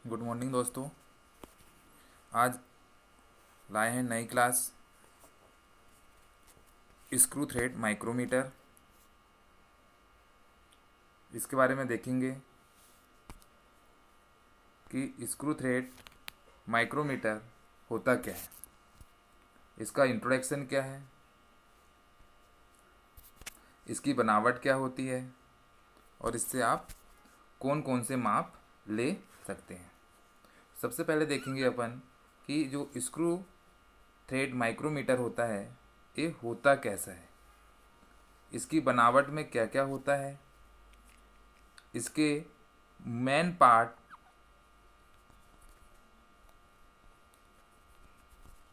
Good morning दोस्तों। आज लाए हैं नई क्लास स्क्रू थ्रेड माइक्रोमीटर। इसके बारे में देखेंगे कि स्क्रू थ्रेड माइक्रोमीटर होता क्या है, इसका इंट्रोडक्शन क्या है, इसकी बनावट क्या होती है और इससे आप कौन कौन से माप ले सकते हैं। सबसे पहले देखेंगे अपन कि जो स्क्रू थ्रेड माइक्रोमीटर होता है ये होता कैसा है, इसकी बनावट में क्या क्या होता है, इसके मेन पार्ट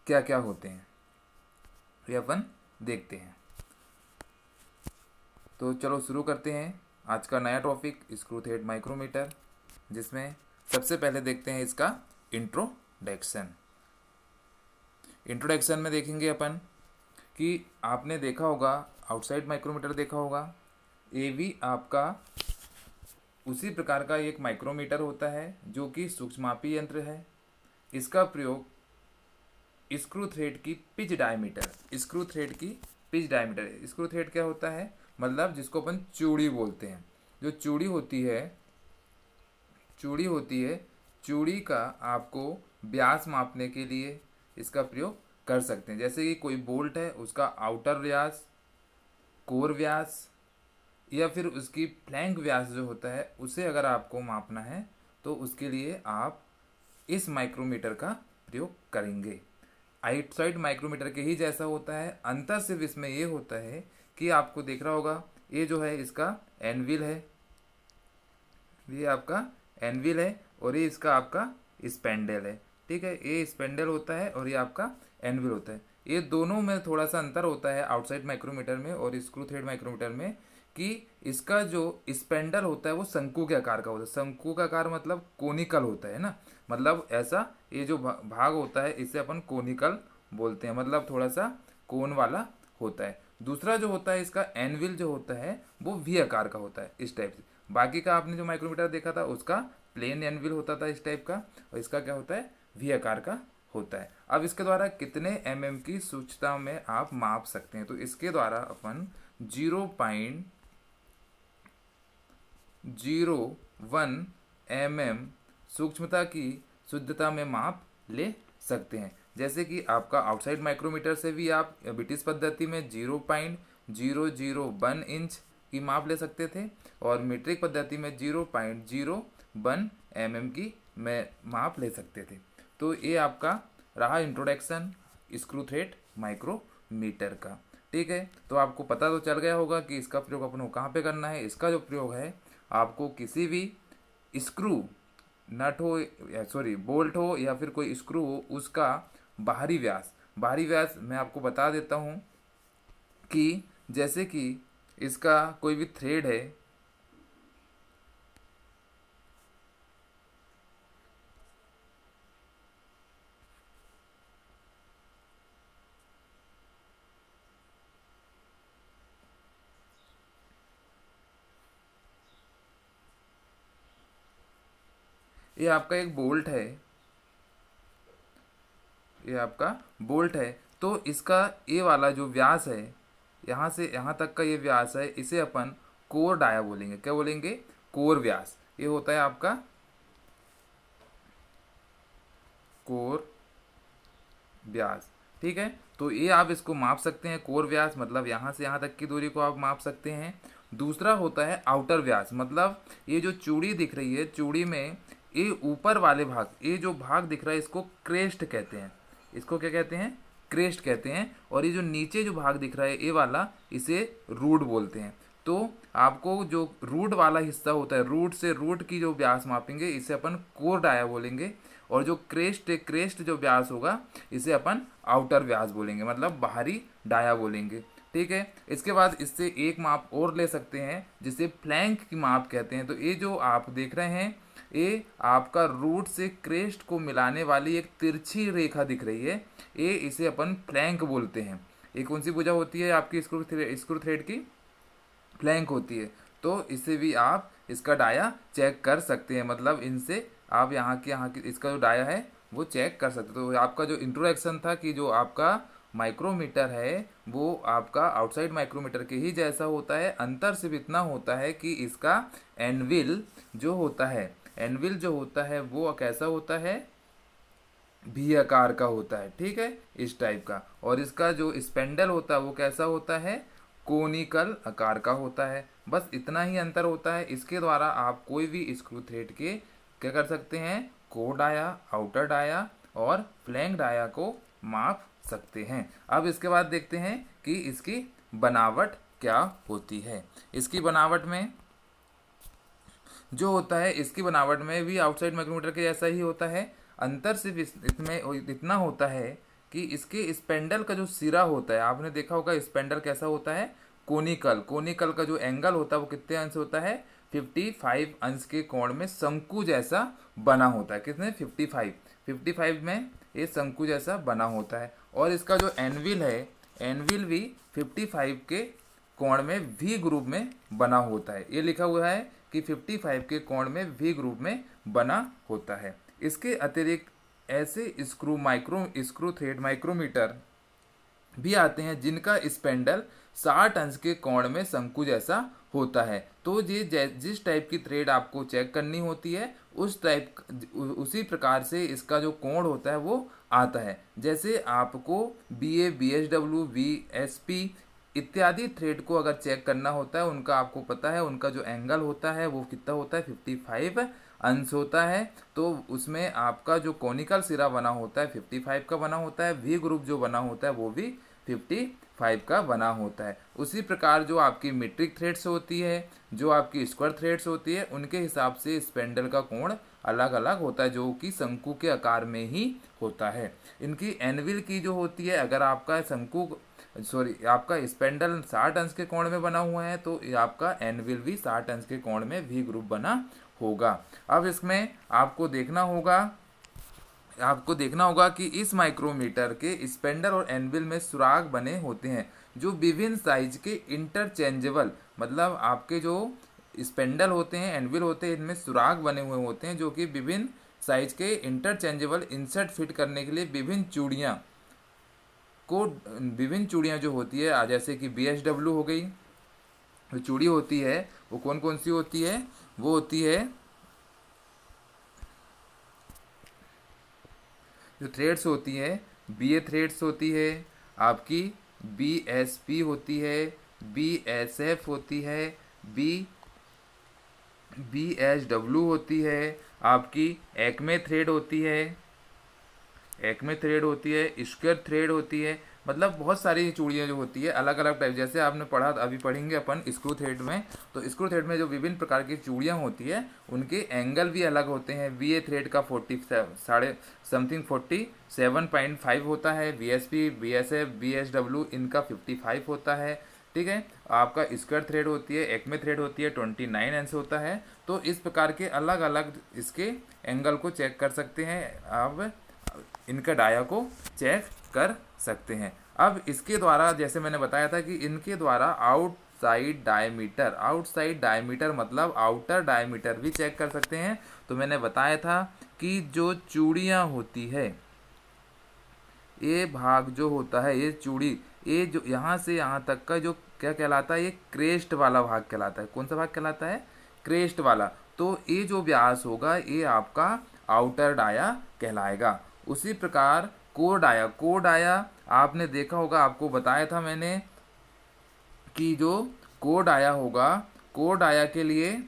क्या क्या होते हैं, ये अपन देखते हैं। तो चलो शुरू करते हैं आज का नया टॉपिक स्क्रू थ्रेड माइक्रोमीटर, जिसमें सबसे पहले देखते हैं इसका इंट्रोडक्शन। इंट्रोडक्शन में देखेंगे अपन कि आपने देखा होगा आउटसाइड माइक्रोमीटर देखा होगा, ये भी आपका उसी प्रकार का एक माइक्रोमीटर होता है जो कि सूक्ष्ममापी यंत्र है। इसका प्रयोग स्क्रू थ्रेड की पिच डायमीटर, स्क्रू थ्रेड की पिच डायमीटर, स्क्रू थ्रेड क्या होता है, मतलब जिसको अपन चूड़ी बोलते हैं। जो चूड़ी होती है, चूड़ी होती है, चूड़ी का आपको व्यास मापने के लिए इसका प्रयोग कर सकते हैं। जैसे कि कोई बोल्ट है, उसका आउटर व्यास, कोर व्यास या फिर उसकी फ्लैंक व्यास जो होता है उसे अगर आपको मापना है तो उसके लिए आप इस माइक्रोमीटर का प्रयोग करेंगे। आउटसाइड माइक्रोमीटर के ही जैसा होता है, अंतर सिर्फ इसमें ये होता है कि आपको देख रहा होगा ये जो है इसका एनविल है, ये आपका एनविल है और ये इसका आपका स्पेंडल है। ठीक है, ये स्पेंडल होता है और ये आपका एनविल होता है। ये दोनों में थोड़ा सा अंतर होता है आउटसाइड माइक्रोमीटर में और स्क्रू थ्रेड माइक्रोमीटर में कि इसका जो स्पेंडल होता है वो शंकु के आकार का होता है। शंकु का आकार मतलब कोनिकल होता है ना, मतलब ऐसा ये जो भाग होता है इसे अपन कोनिकल बोलते हैं, मतलब थोड़ा सा कोन वाला होता है। दूसरा जो होता है इसका एनविल जो होता है वो वी आकार का होता है, इस टाइप से। बाकी का आपने जो माइक्रोमीटर देखा था उसका प्लेन एनविल होता था इस टाइप का, और इसका क्या होता है, वी आकार का होता है। अब इसके द्वारा कितने एमएम की सूक्ष्मता में आप माप सकते हैं, तो इसके द्वारा अपन 0.01 एमएम सूक्ष्मता की शुद्धता में माप ले सकते हैं। जैसे कि आपका आउटसाइड माइक्रोमीटर से भी आप ब्रिटिश पद्धति में 0.001 इंच की माप ले सकते थे और मीट्रिक पद्धति में 0.01 एमएम की माप ले सकते थे। तो ये आपका रहा इंट्रोडक्शन स्क्रू थ्रेड माइक्रोमीटर का। ठीक है, तो आपको पता तो चल गया होगा कि इसका प्रयोग अपन को कहाँ पे करना है। इसका जो प्रयोग है आपको किसी भी स्क्रू नट हो या सॉरी बोल्ट हो या फिर कोई स्क्रू हो उसका बाहरी व्यास, बाहरी व्यास मैं आपको बता देता हूँ कि जैसे कि इसका कोई भी थ्रेड है, ये आपका एक बोल्ट है, ये आपका बोल्ट है, तो इसका ये वाला जो व्यास है यहाँ से यहाँ तक का ये व्यास है, इसे अपन कोर डाया बोलेंगे। क्या बोलेंगे, कोर व्यास। ये होता है आपका कोर व्यास। ठीक है, तो ये आप इसको माप सकते हैं, कोर व्यास मतलब यहाँ से यहाँ तक की दूरी को आप माप सकते हैं। दूसरा होता है आउटर व्यास, मतलब ये जो चूड़ी दिख रही है, चूड़ी में ये ऊपर वाले भाग, ये जो भाग दिख रहा है इसको क्रेस्ट कहते हैं। इसको क्या कहते हैं, क्रेस्ट कहते हैं। और ये जो नीचे जो भाग दिख रहा है ये वाला, इसे रूट बोलते हैं। तो आपको जो रूट वाला हिस्सा होता है, रूट से रूट की जो व्यास मापेंगे इसे अपन कोर डाया बोलेंगे। और जो क्रेस्ट क्रेस्ट जो व्यास होगा इसे अपन आउटर व्यास बोलेंगे, मतलब बाहरी डाया बोलेंगे। ठीक है, इसके बाद इससे एक माप और ले सकते हैं जिसे फ्लैंक की माप कहते हैं। तो ये जो आप देख रहे हैं ये आपका रूट से क्रेस्ट को मिलाने वाली एक तिरछी रेखा दिख रही है, ये इसे अपन फ्लैंक बोलते हैं। ये कौन सी भुजा होती है आपकी स्क्रू थ्रेड की, फ्लैंक होती है। तो इसे भी आप इसका डाया चेक कर सकते हैं। मतलब इनसे आप यहाँ की इसका जो डाया है वो चेक कर सकते हो। तो आपका जो इंट्रोडक्शन था कि जो आपका माइक्रोमीटर है वो आपका आउटसाइड माइक्रोमीटर के ही जैसा होता है। अंतर सिर्फ इतना होता है कि इसका एनविल जो होता है, एनविल जो होता है वो कैसा होता है, भी आकार का होता है, ठीक है, इस टाइप का। और इसका जो स्पेंडल होता है वो कैसा होता है, कोनिकल आकार का होता है। बस इतना ही अंतर होता है। इसके द्वारा आप कोई भी स्क्रू थ्रेड के क्या कर सकते हैं, कोर डाया, आउटर डाया और फ्लैंक डाया को माप सकते हैं। अब इसके बाद देखते हैं कि इसकी बनावट क्या होती है। इसकी बनावट में जो होता है, इसकी बनावट में भी आउटसाइड माइक्रोमीटर के जैसा ही होता है। अंतर सिर्फ इसमें इतना होता है कि इसके स्पेंडल का जो सिरा होता है, आपने देखा होगा स्पेंडल कैसा होता है, कोनिकल। कोनिकल का जो एंगल होता है वो कितने अंश होता है, 55 अंश के कोण में शंकु जैसा बना होता है। कितने, 55 में ये शंकु जैसा बना होता है। और इसका जो एनविल है, एनविल भी 55 के कोण में वी ग्रुप में बना होता है। ये लिखा हुआ है कि 55 के कोण में वी ग्रुप में बना होता है। इसके अतिरिक्त ऐसे स्क्रू थ्रेड माइक्रोमीटर भी आते हैं जिनका स्पेंडल 60 अंश के कोण में शंकु जैसा होता है। तो ये जिस टाइप की थ्रेड आपको चेक करनी होती है उसी प्रकार से इसका जो कोण होता है वो आता है। जैसे आपको BA, BSW, VSP इत्यादि थ्रेड को अगर चेक करना होता है, उनका आपको पता है उनका जो एंगल होता है वो कितना होता है, 55 अंश होता है। तो उसमें आपका जो कोनिकल सिरा बना होता है 55 का बना होता है, वी ग्रुप जो बना होता है वो भी 55 का बना होता है। उसी प्रकार जो आपकी मीट्रिक थ्रेड्स होती है, जो आपकी स्क्वायर थ्रेड्स होती है, उनके हिसाब से स्पेंडल का कोण अलग अलग होता है, जो कि शंकु के आकार में ही होता है। इनकी एनविल की जो होती है, अगर आपका आपका स्पेंडल 60 अंश के कोण में बना हुआ है तो आपका एनविल भी 60 अंश के कोण में वी ग्रुप बना होगा। अब इसमें आपको देखना होगा कि इस माइक्रोमीटर के स्पेंडल और एनविल में सुराग बने होते हैं जो विभिन्न साइज के इंटरचेंजेबल, मतलब आपके जो स्पेंडल होते हैं, एनविल होते हैं, इनमें सुराग बने हुए होते हैं जो कि विभिन्न साइज के इंटरचेंजेबल इंसर्ट फिट करने के लिए विभिन्न चूड़ियाँ जो होती है, जैसे कि BSW हो गई, जो चूड़ी होती है वो कौन कौन सी होती है, वो होती है जो थ्रेड्स होती है, BA थ्रेड्स होती है, आपकी BSP होती है, BSF होती है, BSW होती है, आपकी एक्मे थ्रेड होती है, स्क्वायर थ्रेड होती है। मतलब बहुत सारी चूड़ियाँ जो होती है अलग अलग टाइप, जैसे आपने पढ़ा, अभी पढ़ेंगे अपन स्क्रू थ्रेड में। तो स्क्रू थ्रेड में जो विभिन्न प्रकार की चूड़ियाँ होती है उनके एंगल भी अलग होते हैं। BA थ्रेड का 47.5 होता है, VSP, BSF, BSW इनका 55 होता है, ठीक है। आपका स्क्वायर थ्रेड होती है, एक्मे थ्रेड होती है, 29 अंश होता है। तो इस प्रकार के अलग अलग इसके एंगल को चेक कर सकते हैं, आप इनका डाया को चेक कर सकते हैं। अब इसके द्वारा, जैसे मैंने बताया था कि इनके द्वारा आउटसाइड डायमीटर मतलब आउटर डायमीटर भी चेक कर सकते हैं। तो मैंने बताया था कि जो चूड़ियाँ होती है, ये भाग जो होता है, ये चूड़ी, ये जो यहाँ से यहाँ तक का जो क्या कहलाता है, ये क्रेस्ट वाला भाग कहलाता है। कौन सा भाग कहलाता है, क्रेस्ट वाला। तो ये जो व्यास होगा ये आपका आउटर डाया कहलाएगा। उसी प्रकार कोर डाया आपने देखा होगा, आपको बताया था मैंने कि जो कोर डाया होगा, कोर डाया के लिए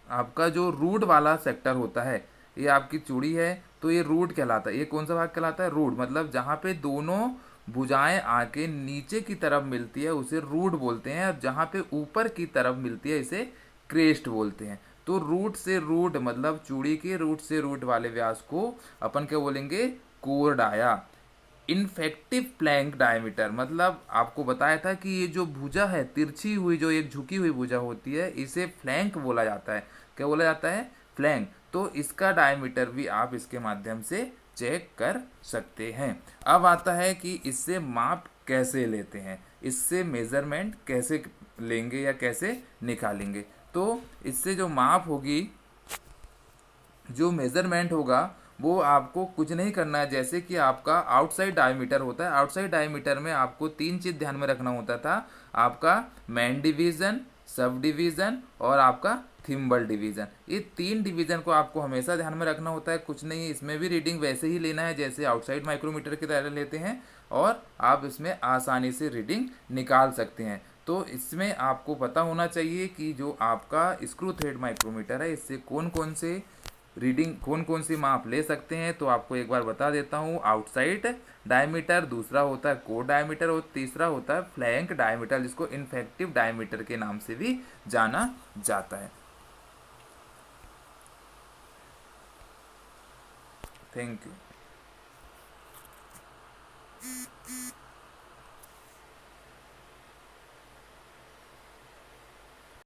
आपका जो रूट वाला सेक्टर होता है, ये आपकी चूड़ी है तो ये रूट कहलाता है। ये कौन सा भाग कहलाता है, रूट। मतलब जहाँ पे दोनों भुजाएं आके नीचे की तरफ मिलती है उसे रूट बोलते हैं, और जहाँ पे ऊपर की तरफ मिलती है इसे क्रेस्ट बोलते हैं। तो रूट से रूट मतलब चूड़ी के रूट से रूट वाले व्यास को अपन क्या बोलेंगे, core dia. Ineffective flank diameter, मतलब आपको बताया था कि ये जो भुजा है, तिरछी हुई जो एक झुकी हुई भुजा होती है, इसे फ्लैंक बोला जाता है। क्या बोला जाता है, फ्लैंक। तो इसका डायमीटर भी आप इसके माध्यम से चेक कर सकते हैं। अब आता है कि इससे माप कैसे लेते हैं, इससे मेजरमेंट कैसे लेंगे या कैसे निकालेंगे। तो इससे जो माप होगी, जो मेज़रमेंट होगा, वो आपको कुछ नहीं करना है। जैसे कि आपका आउटसाइड डायमीटर होता है, आउटसाइड डायमीटर में आपको 3 चीज़ ध्यान में रखना होता था, आपका मेन डिवीज़न, सब डिवीज़न और आपका थिम्बल डिवीज़न। ये 3 डिवीज़न को आपको हमेशा ध्यान में रखना होता है। कुछ नहीं, इसमें भी रीडिंग वैसे ही लेना है जैसे आउटसाइड माइक्रोमीटर की तरह लेते हैं, और आप इसमें आसानी से रीडिंग निकाल सकते हैं। तो इसमें आपको पता होना चाहिए कि जो आपका स्क्रू थ्रेड माइक्रोमीटर है, इससे कौन कौन से रीडिंग, कौन कौन सी माप ले सकते हैं। तो आपको एक बार बता देता हूँ, आउटसाइड डायमीटर, दूसरा होता है कोर डायमीटर, और तीसरा होता है फ्लैंक डायमीटर, जिसको इनफेक्टिव डायमीटर के नाम से भी जाना जाता है। Thank you.